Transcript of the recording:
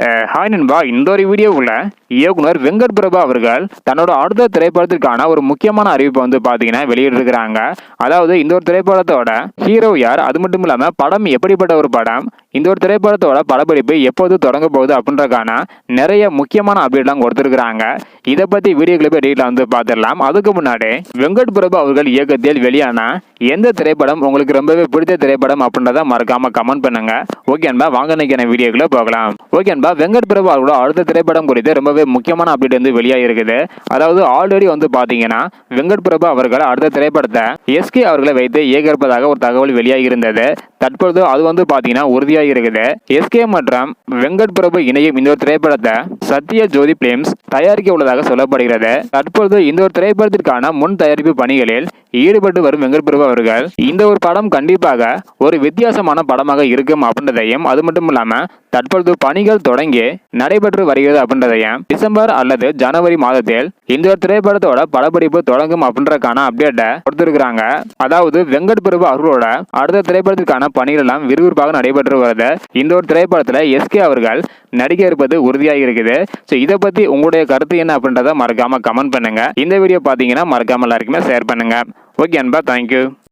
Hi நண்பா, இந்த ஒரு வீடியோவில் இயக்குனர் வெங்கட் பிரபு அவர்கள் தன்னோட அடுத்த திரைப்படத்திற்கான ஒரு முக்கியமான அறிவிப்பை வந்து பார்த்தீங்கன்னா வெளியிட்டிருக்கிறாங்க. அதாவது இந்த ஒரு திரைப்படத்தோட ஹீரோ யார், அது மட்டும் இல்லாமல் படம் எப்படிப்பட்ட ஒரு படம், இந்த ஒரு திரைப்படத்தோட படப்பிடிப்பு எப்போது தொடங்க போகுது அப்படின்றக்கான நிறைய முக்கியமான அப்டேட்லாம் கொடுத்துருக்குறாங்க. இதை பற்றி வீடியோ கிளிப்பை டீட்டெயிலாக வந்து பார்த்துடலாம். அதுக்கு முன்னாடி வெங்கட் பிரபு அவர்கள் இயக்கத்தில் வெளியான எந்த திரைப்படம் உங்களுக்கு ரொம்பவே பிடித்த திரைப்படம் அப்படின்றத மறக்காம கமெண்ட் பண்ணுங்க. ஓகே அன்பா, வாங்க இன்னைக்கான வீடியோக்குள்ள போகலாம். ஓகே அன்பா, வெங்கட் பிரபு அவர்களோட அடுத்த திரைப்படம் குறித்து ரொம்பவே முக்கியமான அப்டேட் வந்து வெளியாக இருக்குது. அதாவது ஆல்ரெடி வந்து பாத்தீங்கன்னா வெங்கட் பிரபு அவர்கள் அடுத்த திரைப்படத்தை எஸ்கே அவர்களை வைத்து இயக்க இருப்பதாக ஒரு தகவல் வெளியாகி இருந்தது. தற்பொழுது அது வந்து பாத்தீங்கன்னா உறுதியாக இருக்குது. எஸ்கே மற்றும் வெங்கட் பிரபு இணையும் இந்த ஒரு திரைப்படத்தை சத்ய ஜோதி பிலிம்ஸ் தயாரிக்க உள்ளதாக சொல்லப்படுகிறது. தற்பொழுது இந்த ஒரு திரைப்படத்திற்கான முன் தயாரிப்பு பணிகளில் ஈடுபட்டு வரும் வெங்கட் பிரபு அவர்கள் இந்த ஒரு படம் கண்டிப்பாக ஒரு வித்தியாசமான படமாக இருக்கும் அப்படின்றதையும், அது மட்டும் இல்லாம தற்பொழுது பணிகள் தொடங்கி நடைபெற்று வருகிறது அப்படின்றதையும், டிசம்பர் அல்லது ஜனவரி மாதத்தில் இந்த ஒரு திரைப்படத்தோட படப்பிடிப்பு தொடங்கும் அப்படின்றக்கான அப்டேட்டை கொடுத்திருக்கிறாங்க. அதாவது வெங்கட் பிரபு அவர்களோட அடுத்த திரைப்படத்திற்கான பணிகள் எல்லாம் விறுவிறுப்பாக நடைபெற்று வருது. இந்த ஒரு திரைப்படத்துல எஸ்கே அவர்கள் நடிக்க இருப்பது உறுதியாக இருக்குது. ஸோ இதை பத்தி உங்களுடைய கருத்து என்ன அப்படின்றத மறக்காம கமெண்ட் பண்ணுங்க. இந்த வீடியோ பாத்தீங்கன்னா மறக்காம எல்லாருக்குமே ஷேர் பண்ணுங்க. ஓகே அன்பா, தேங்க்யூ.